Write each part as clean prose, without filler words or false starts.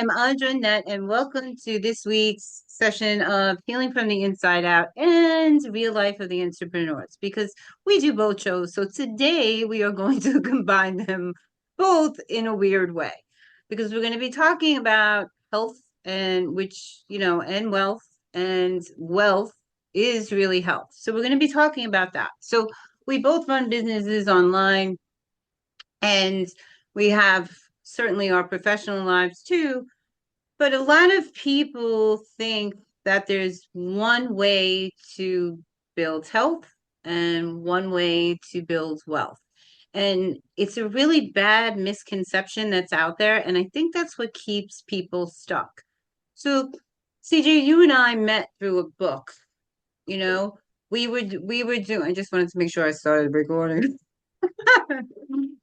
am Andra Annette, and welcome to this week's session of Healing from the Inside Out and Real Life of the Entrepreneurs, because we do both shows. So today we are going to combine them both in a weird way, because we're going to be talking about health and and wealth is really health. So we're going to be talking about that. So we both run businesses online, and we have certainly our professional lives too, but a lot of people think that there's one way to build health and one way to build wealth. And it's a really bad misconception that's out there. And I think that's what keeps people stuck. So, CJ, you and I met through a book. You know, we were doing, I just wanted to make sure I started recording.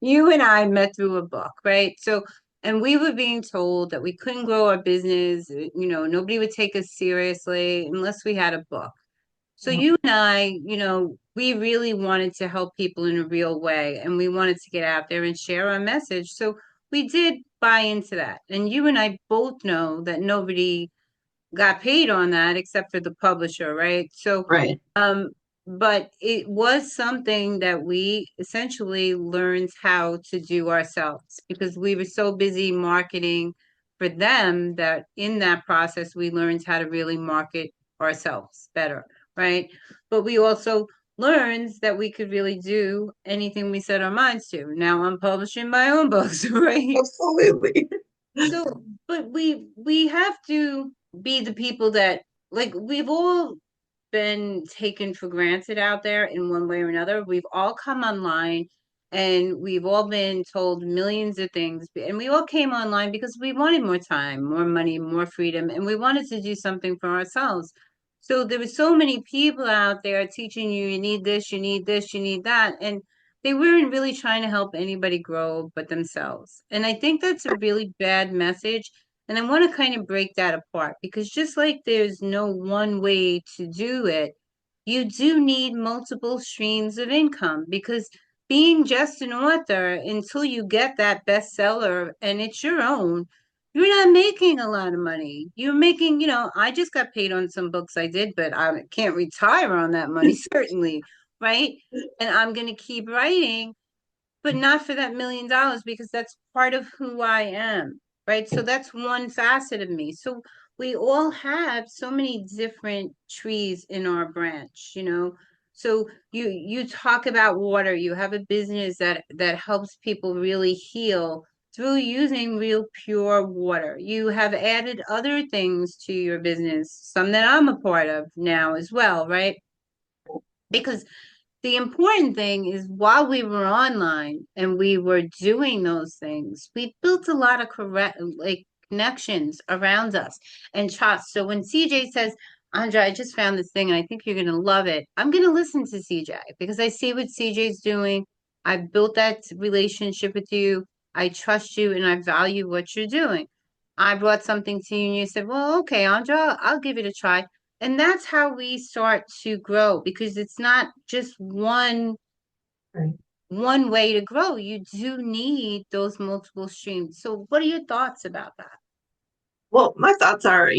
You and I met through a book, right? So, and we were being told that we couldn't grow our business. Nobody would take us seriously unless we had a book. So you and I, we really wanted to help people in a real way, and we wanted to get out there and share our message. So we did buy into that. And you and I both know that nobody got paid on that except for the publisher, right? So, Right. but it was something that we essentially learned how to do ourselves because we were so busy marketing for them that in that process we learned how to really market ourselves better, right? But we also learned that we could really do anything we set our minds to. Now I'm publishing my own books, right? Absolutely. So, but we have to be the people that, like, we've all been taken for granted out there in one way or another. We've all come online and we've all been told millions of things. And we all came online because we wanted more time, more money, more freedom, and we wanted to do something for ourselves. So there were so many people out there teaching you, you need this, you need this, you need that. And they weren't really trying to help anybody grow but themselves. And I think that's a really bad message. And I want to kind of break that apart because just like there's no one way to do it, you do need multiple streams of income because being just an author until you get that bestseller and it's your own, you're not making a lot of money. You're making, I just got paid on some books I did, but I can't retire on that money, certainly, right? And I'm going to keep writing, but not for that $1 million because that's part of who I am, right? So that's one facet of me. So we all have so many different trees in our branch. So you talk about water, you have a business that helps people really heal through using real pure water. You have added other things to your business, some that I'm a part of now as well, right? Because the important thing is while we were online and we were doing those things, we built a lot of correct like connections around us and trust. So when CJ says, Andra, I just found this thing and I think you're gonna love it, I'm gonna listen to CJ because I see what CJ's doing. I've built that relationship with you. I trust you and I value what you're doing. I brought something to you and you said, well, okay, Andra, I'll give it a try. And that's how we start to grow because it's not just Right. one way to grow. You do need those multiple streams. So what are your thoughts about that? Well, my thoughts are,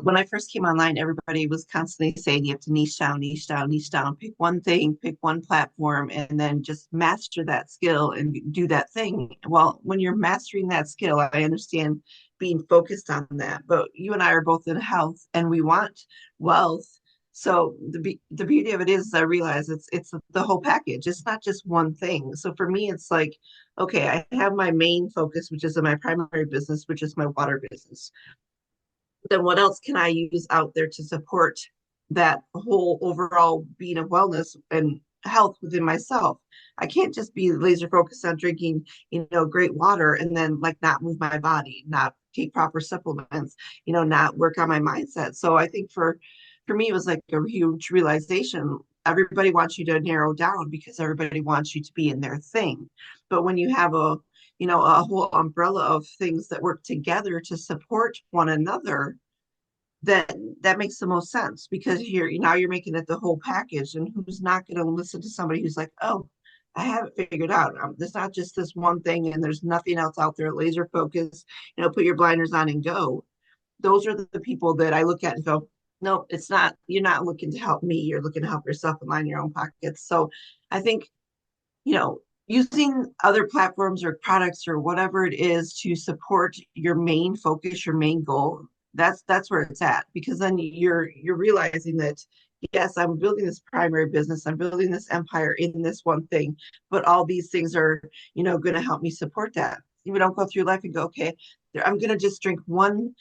when I first came online, everybody was constantly saying you have to niche down, niche down, niche down, pick one thing, pick one platform, and then just master that skill and do that thing. Well, when you're mastering that skill, I understand being focused on that. But you and I are both in health and we want wealth. So the beauty of it is I realize it's the whole package. It's not just one thing. So for me, it's like, okay, I have my main focus, which is in my primary business, which is my water business. Then what else can I use out there to support that whole overall being of wellness and health within myself? I can't just be laser focused on drinking, great water and then like not move my body, not take proper supplements, not work on my mindset. So I think for me it was like a huge realization. Everybody wants you to narrow down because everybody wants you to be in their thing. But when you have a whole umbrella of things that work together to support one another, then that makes the most sense because you're making it the whole package. And who's not going to listen to somebody who's like, oh, I have it figured out. There's not just this one thing, and there's nothing else out there. Laser focus, put your blinders on and go. Those are the people that I look at and go, no, it's not. You're not looking to help me. You're looking to help yourself and line your own pockets. So I think, using other platforms or products or whatever it is to support your main focus, your main goal, that's where it's at. Because then you're realizing that yes, I'm building this primary business, I'm building this empire in this one thing, but all these things are, going to help me support that. You don't go through life and go, okay, I'm going to just drink one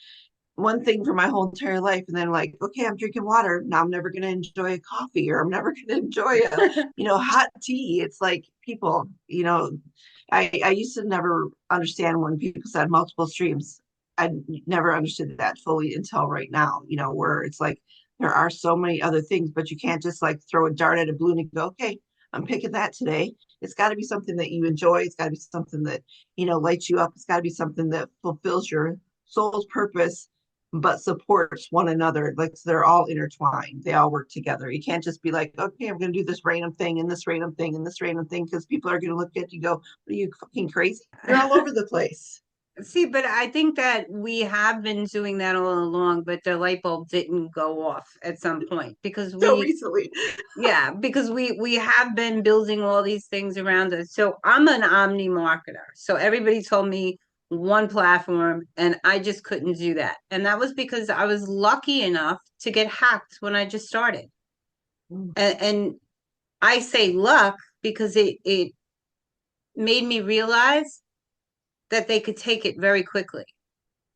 thing for my whole entire life, and then like, okay, I'm drinking water now, I'm never going to enjoy a coffee, or I'm never going to enjoy a hot tea. It's like, people, I used to never understand when people said multiple streams. I never understood that fully until right now, where it's like there are so many other things, but you can't just like throw a dart at a balloon and go, okay, I'm picking that today. It's got to be something that you enjoy. It's got to be something that lights you up. It's got to be something that fulfills your soul's purpose, but supports one another. Like, they're all intertwined. They all work together. You can't just be like, okay, I'm going to do this random thing and this random thing and this random thing, because people are going to look at you and go, are you fucking crazy? You're all over the place. See, but I think that we have been doing that all along, but the light bulb didn't go off at some point because So we, recently. yeah, because we have been building all these things around us. So I'm an omni marketer. So everybody told me one platform and I just couldn't do that. And that was because I was lucky enough to get hacked when I just started. And I say luck because it made me realize that they could take it very quickly.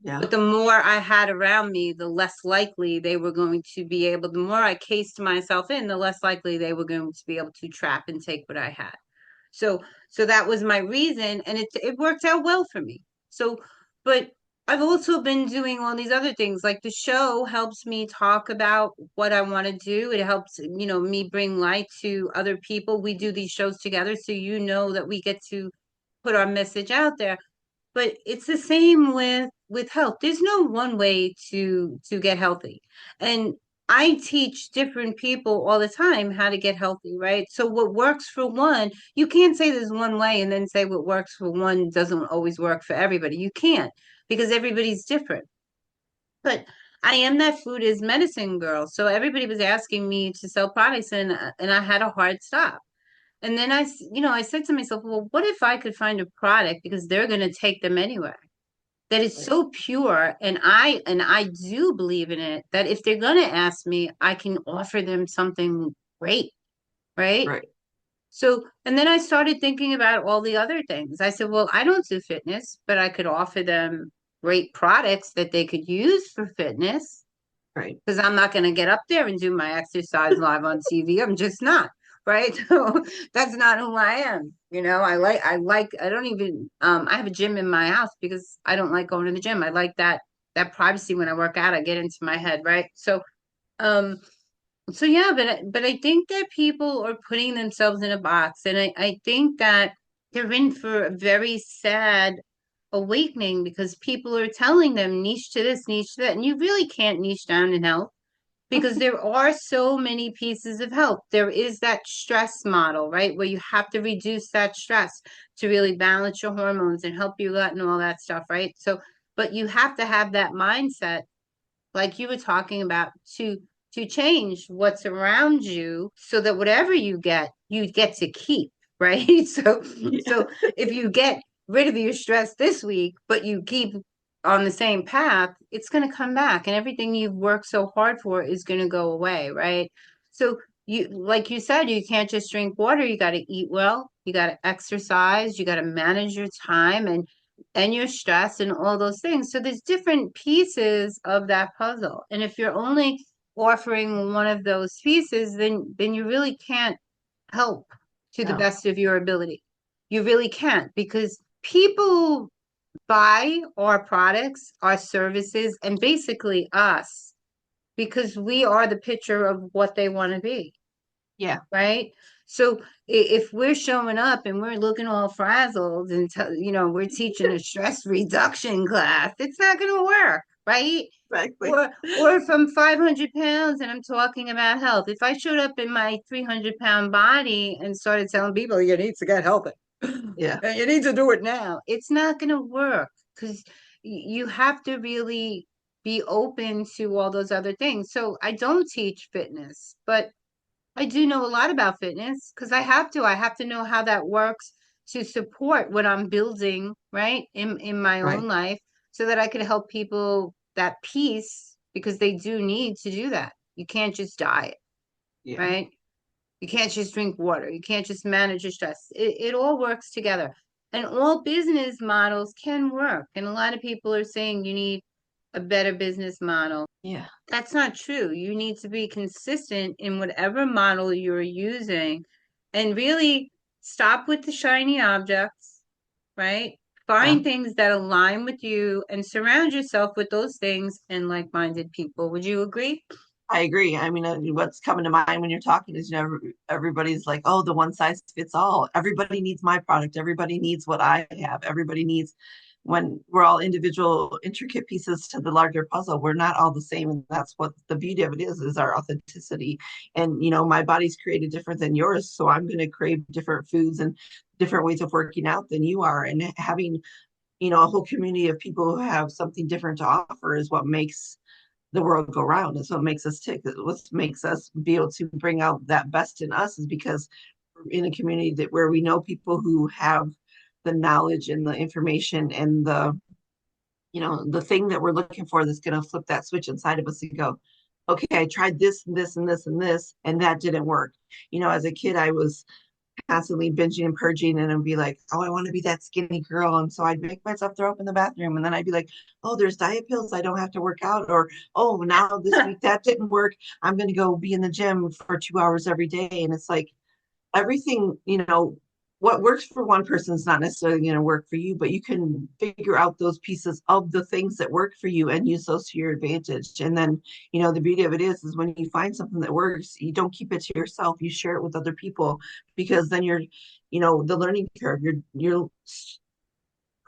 Yeah. But the more I had around me, the less likely they were going to be able, the more I cased myself in, the less likely they were going to be able to trap and take what I had. So so that was my reason and it worked out well for me. So but I've also been doing all these other things like the show helps me talk about what I want to do. It helps, me bring light to other people. We do these shows together so that we get to put our message out there. But it's the same with health. There's no one way to get healthy. And I teach different people all the time how to get healthy, right? So what works for one, you can't say there's one way and then say what works for one doesn't always work for everybody. You can't because everybody's different. But I am that food is medicine girl. So everybody was asking me to sell products and I had a hard stop. And then I said to myself, well, what if I could find a product because they're going to take them anyway, that is Right. so pure and I do believe in it that if they're going to ask me, I can offer them something great, right? Right. So, and then I started thinking about all the other things. I said, well, I don't do fitness, but I could offer them great products that they could use for fitness Right. because I'm not going to get up there and do my exercise live on TV. I'm just not, right? So that's not who I am. I don't even, I have a gym in my house because I don't like going to the gym. I like that privacy when I work out, I get into my head, right? Um, so yeah, but I think that people are putting themselves in a box, and I think that they're in for a very sad awakening because people are telling them niche to this, niche to that, and you really can't niche down in health because there are so many pieces of health. There is that stress model, right, where you have to reduce that stress to really balance your hormones and help your gut and all that stuff, right? So, but you have to have that mindset like you were talking about to change what's around you so that whatever you get to keep, right? So Yeah. so if you get rid of your stress this week but you keep on the same path, it's going to come back and everything you've worked so hard for is going to go away, right? So you like you said, you can't just drink water, you got to eat well, you got to exercise, you got to manage your time and your stress and all those things. So there's different pieces of that puzzle. And if you're only offering one of those pieces, then you really can't help to the No. best of your ability. You really can't because people buy our products, our services, and basically us because we are the picture of what they want to be, Yeah. right? So if we're showing up and we're looking all frazzled and we're teaching a stress reduction class, it's not going to work, right? exactly. or from 500 pounds and I'm talking about health. If I showed up in my 300-pound body and started telling people you need to get healthy Yeah, and you need to do it now, it's not going to work because you have to really be open to all those other things. So I don't teach fitness, but I do know a lot about fitness because I have to. I have to know how that works to support what I'm building, right, in my right. own life so that I could help people that peace because they do need to do that. You can't just diet, Yeah, right? You can't just drink water. You can't just manage your stress. It all works together. And all business models can work. And a lot of people are saying you need a better business model. yeah, That's not true. You need to be consistent in whatever model you're using and really stop with the shiny objects, right? yeah. Find things that align with you and surround yourself with those things and like-minded people. Would you agree? I agree. I mean, what's coming to mind when you're talking is, everybody's like, oh, the one size fits all. Everybody needs my product. Everybody needs what I have. Everybody needs, when we're all individual, intricate pieces to the larger puzzle. We're not all the same. And that's what the beauty of it is our authenticity. And, my body's created different than yours. So I'm going to crave different foods and different ways of working out than you are. And having, a whole community of people who have something different to offer is what makes the world go round. It's what makes us tick. What makes us be able to bring out that best in us is because we're in a community where we know people who have the knowledge and the information and the thing that we're looking for that's going to flip that switch inside of us and go, okay, I tried this and this and this and this, and that didn't work. As a kid, I was constantly binging and purging and I'd be like, oh, I want to be that skinny girl. And so I'd make myself throw up in the bathroom. And then I'd be like, oh, there's diet pills. I don't have to work out. Or, oh, now this week that didn't work. I'm going to go be in the gym for 2 hours every day. And it's like, everything, what works for one person is not necessarily going to work for you, but you can figure out those pieces of the things that work for you and use those to your advantage. And then, the beauty of it is when you find something that works, you don't keep it to yourself, you share it with other people, because then you're, the learning curve, you're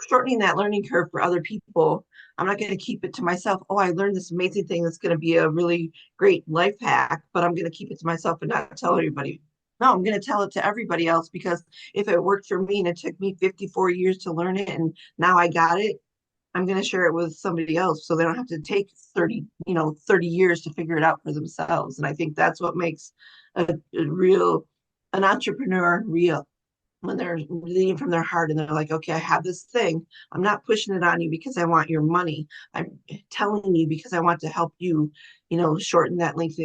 shortening that learning curve for other people. I'm not going to keep it to myself. Oh, I learned this amazing thing that's going to be a really great life hack, but I'm going to keep it to myself and not tell everybody. No, I'm going to tell it to everybody else, because if it worked for me and it took me 54 years to learn it and now I got it, I'm going to share it with somebody else so they don't have to take 30 years to figure it out for themselves. And I think that's what makes a real, an entrepreneur real, when they're leading from their heart and they're like, okay, I have this thing. I'm not pushing it on you because I want your money. I'm telling you because I want to help you, shorten that length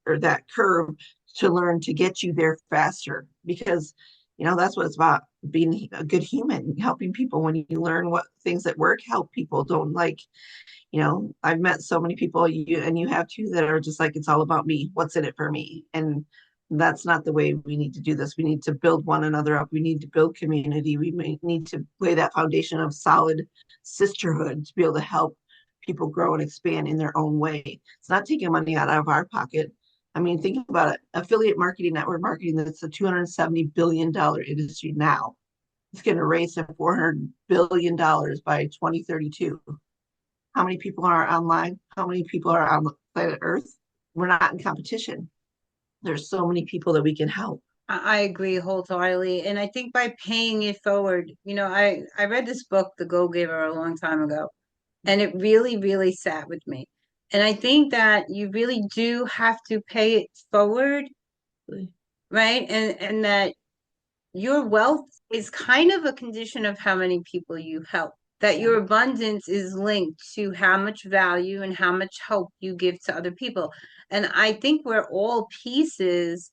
or that curve to learn to get you there faster. Because, that's what it's about, being a good human, helping people. When you learn what things that work, help people. Don't like, I've met so many people, and you have too, that are just like, it's all about me. What's in it for me? And that's not the way we need to do this. We need to build one another up. We need to build community. We need to lay that foundation of solid sisterhood to be able to help people grow and expand in their own way. It's not taking money out of our pocket. I mean, think about it. Affiliate marketing, network marketing, that's a $270 billion industry now. It's going to raise to $400 billion by 2032. How many people are online? How many people are on planet Earth? We're not in competition. There's so many people that we can help. I agree wholeheartedly. And I think by paying it forward, I read this book, The Go Giver, a long time ago, and it really, really sat with me. And I think that you really do have to pay it forward, right? And that your wealth is kind of a condition of how many people you help. That Yeah, your abundance is linked to how much value and how much help you give to other people. And I think we're all pieces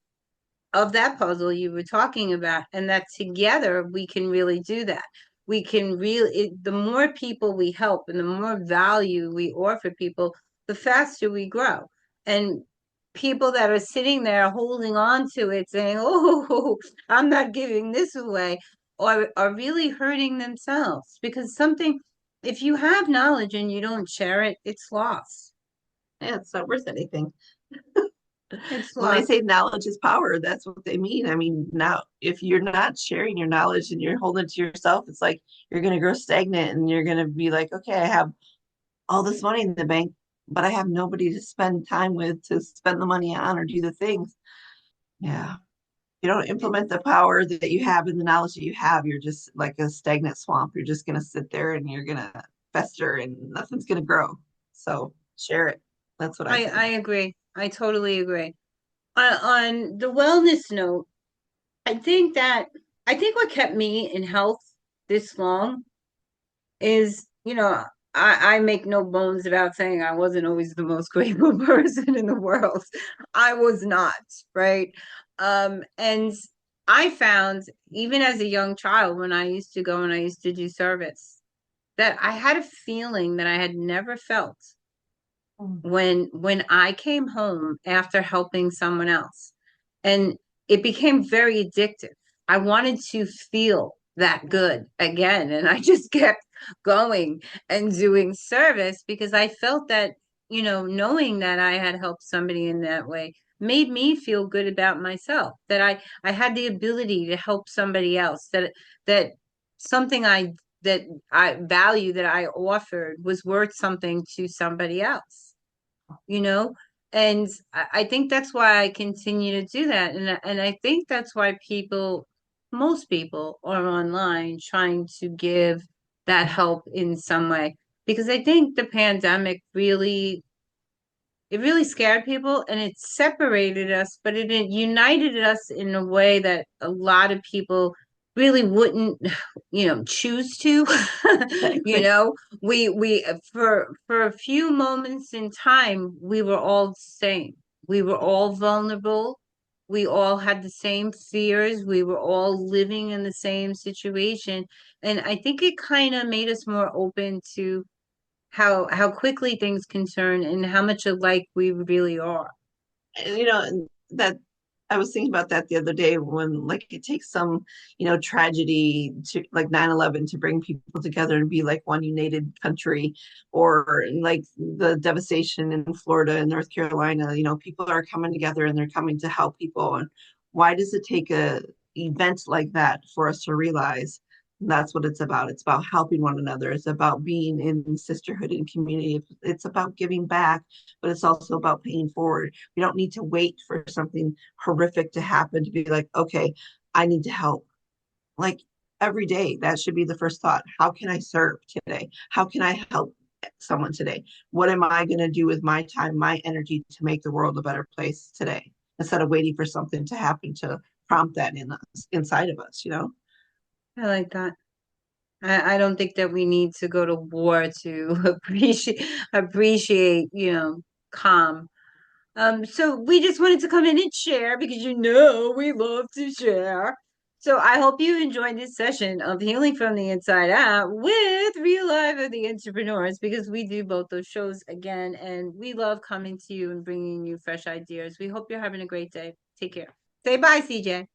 of that puzzle you were talking about, and that together we can really do that. We can really, the more people we help and the more value we offer people, the faster we grow. And people that are sitting there holding on to it saying, oh, I'm not giving this away, are really hurting themselves because something, if you have knowledge and you don't share it, it's lost. yeah, it's not worth anything. It's When they lost. say knowledge is power, that's what they mean. I mean, now if you're not sharing your knowledge and you're holding it to yourself, it's like you're going to grow stagnant and you're going to be like, okay, I have all this money in the bank. but I have nobody to spend time with to spend the money on or do the things. Yeah. You don't implement the power that you have and the knowledge that you have, you're just like a stagnant swamp. You're just going to sit there and you're going to fester and nothing's going to grow. So share it. That's what I I think. agree. I totally agree. On the wellness note, I think that I think what kept me in health this long is, I make no bones about saying I wasn't always the most grateful person in the world. I was not, right? And I found even as a young child when I used to go and I used to do service that I had a feeling that I had never felt Mm. when I came home after helping someone else. And it became very addictive. I wanted to feel that good again. And I just kept going and doing service because I felt that, knowing that I had helped somebody in that way made me feel good about myself, that I had the ability to help somebody else, that something that I value that I offered was worth something to somebody else, you know? And I think that's why I continue to do that. And I think that's why most people are online trying to give that help in some way. Because I think the pandemic it really scared people and it separated us, but it united us in a way that a lot of people really wouldn't, choose to. You Exactly. know, we for a few moments in time, we were all the same. We were all vulnerable. We all had the same fears. We were all living in the same situation. And I think it kind of made us more open to how quickly things can turn and how much alike we really are. And, and that I was thinking about that the other day when like it takes some, tragedy to like 9/11 to bring people together and be like one united country, or like the devastation in Florida and North Carolina, people are coming together and they're coming to help people. And why does it take a event like that for us to realize that's what it's about? It's about helping one another. It's about being in sisterhood and community. It's about giving back, but it's also about paying forward. We don't need to wait for something horrific to happen to be like, okay, I need to help. Like every day, that should be the first thought. How can I serve today? How can I help someone today? What am I going to do with my time, my energy to make the world a better place today? Instead of waiting for something to happen to prompt that in us, inside of us. I like that. I don't think that we need to go to war to appreciate, calm. So we just wanted to come in and share because we love to share. So I hope you enjoyed this session of Healing from the Inside Out with Real Life of the Entrepreneurs because we do both those shows again and we love coming to you and bringing you fresh ideas. We hope you're having a great day. Take care. Say bye, CJ.